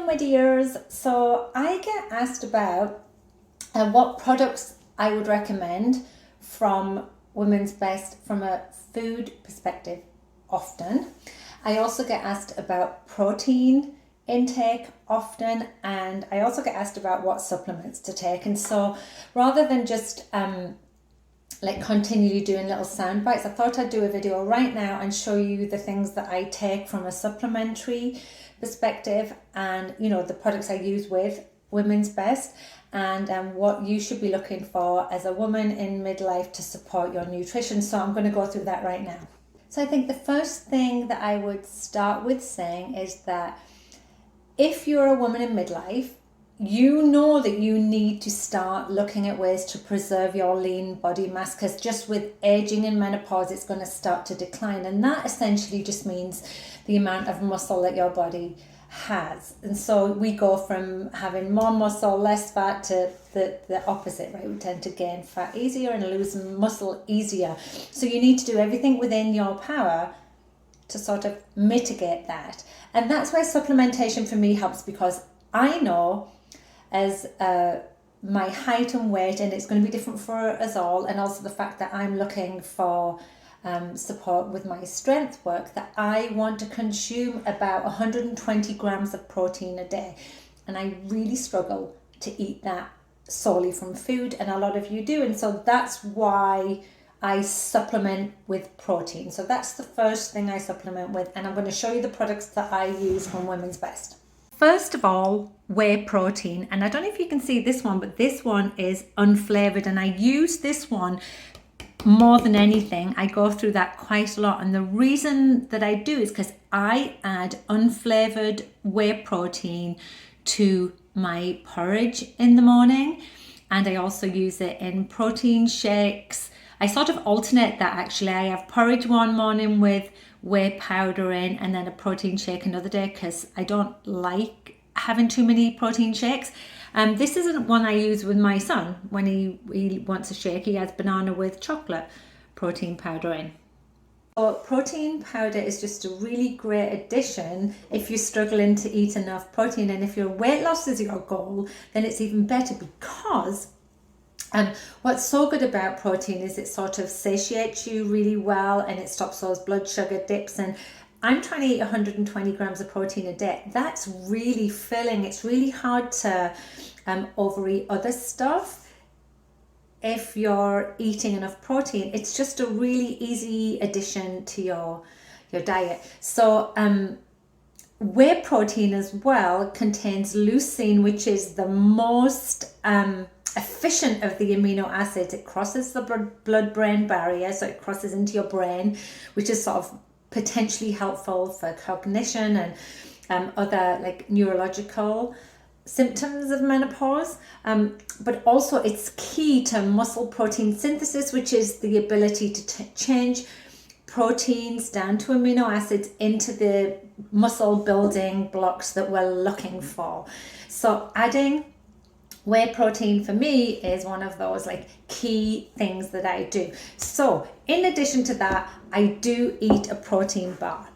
my dears. So I get asked about what products I would recommend from Women's Best from a food perspective often. I also get asked about protein intake often, and I also get asked about what supplements to take. And so rather than just continually doing little sound bites, I thought I'd do a video right now and show you the things that I take from a supplementary perspective, and the products I use with Women's Best, and what you should be looking for as a woman in midlife to support your nutrition. So I'm going to go through that right now. So I think the first thing that I would start with saying is that if you're a woman in midlife, you know that you need to start looking at ways to preserve your lean body mass, because just with aging and menopause, it's going to start to decline. And that essentially just means the amount of muscle that your body has. And so we go from having more muscle, less fat, to the opposite, right? We tend to gain fat easier and lose muscle easier. So you need to do everything within your power to sort of mitigate that. And that's where supplementation for me helps, because I know as my height and weight, and it's going to be different for us all, and also the fact that I'm looking for support with my strength work, that I want to consume about 120 grams of protein a day. And I really struggle to eat that solely from food, and a lot of you do. And so that's why I supplement with protein. So that's the first thing I supplement with, and I'm going to show you the products that I use from Women's Best. First of all, whey protein. And I don't know if you can see this one, but this one is unflavored, and I use this one more than anything. I go through that quite a lot, and the reason that I do is because I add unflavored whey protein to my porridge in the morning, and I also use it in protein shakes. I sort of alternate that actually. I have porridge one morning with whey powder in, and then a protein shake another day, because I don't like having too many protein shakes. This isn't one I use with my son. When he wants a shake, he has banana with chocolate protein powder in. So protein powder is just a really great addition if you're struggling to eat enough protein. And if your weight loss is your goal, then it's even better, because what's so good about protein is it sort of satiates you really well, and it stops those blood sugar dips. And I'm trying to eat 120 grams of protein a day. That's really filling. It's really hard to overeat other stuff if you're eating enough protein. It's just a really easy addition to your diet. So whey protein as well contains leucine, which is the most efficient of the amino acids. It crosses the blood-brain barrier, so it crosses into your brain, which is sort of potentially helpful for cognition and other like neurological symptoms of menopause. But also it's key to muscle protein synthesis, which is the ability to change proteins down to amino acids into the muscle building blocks that we're looking for. So adding whey protein for me is one of those like key things that I do. So in addition to that, I do eat a protein bar.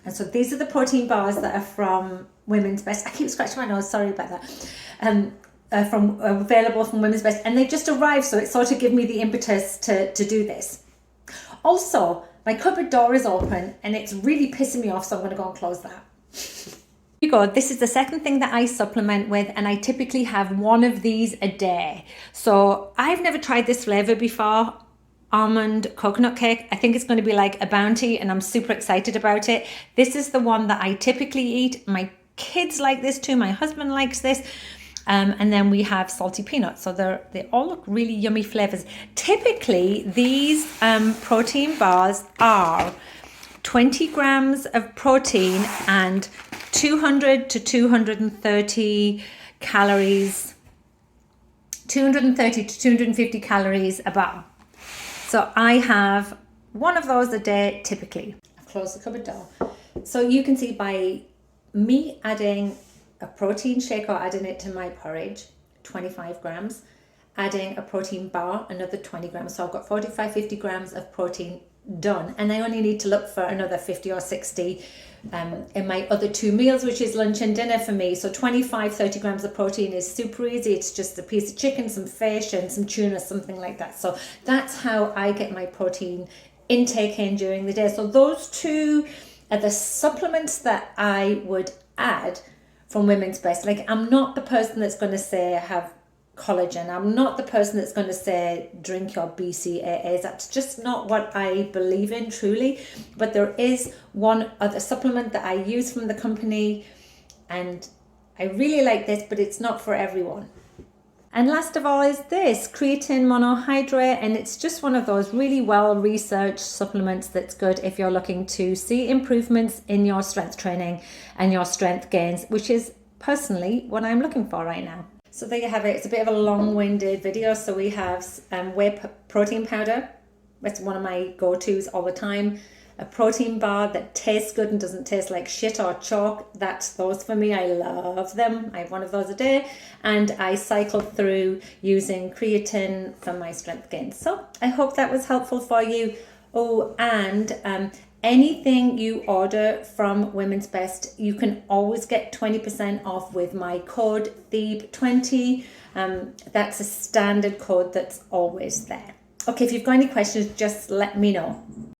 And so these are the protein bars that are from Women's Best. I keep scratching my nose, sorry about that. Available from Women's Best, and they just arrived, so it sort of gave me the impetus to do this. Also, my cupboard door is open and it's really pissing me off, so I'm going to go and close that. Here you go. This is the second thing that I supplement with, and I typically have one of these a day. So I've never tried this flavor before, almond coconut cake. I think it's going to be like a bounty, and I'm super excited about it. This is the one that I typically eat. My kids like this too. My husband likes this. And then we have salty peanuts. So they all look really yummy flavors. Typically, these protein bars are 20 grams of protein and 200 to 230 calories, 230 to 250 calories a bar. So I have one of those a day typically. I've closed the cupboard door. So you can see by me adding a protein shake or adding it to my porridge, 25 grams, adding a protein bar, another 20 grams. So I've got 45, 50 grams of protein done, and I only need to look for another 50 or 60 in my other 2 meals, which is lunch and dinner for me. So 25-30 grams of protein is super easy. It's just a piece of chicken, some fish and some tuna, something like that. So that's how I get my protein intake in during the day. So those 2 are the supplements that I would add from Women's Best. Like, I'm not the person that's going to say have collagen. I'm not the person that's going to say drink your BCAAs. That's just not what I believe in, truly. But there is one other supplement that I use from the company, and I really like this, but it's not for everyone. And last of all is this creatine monohydrate, and it's just one of those really well researched supplements that's good if you're looking to see improvements in your strength training and your strength gains, which is personally what I'm looking for right now. So there you have it. It's a bit of a long-winded video. So we have whey protein powder. That's one of my go-tos all the time. A protein bar that tastes good and doesn't taste like shit or chalk. That's those for me. I love them. I have one of those a day. And I cycle through using creatine for my strength gains. So I hope that was helpful for you. Oh, and anything you order from Women's Best, you can always get 20% off with my code THEBE20. That's a standard code that's always there. Okay, if you've got any questions, just let me know.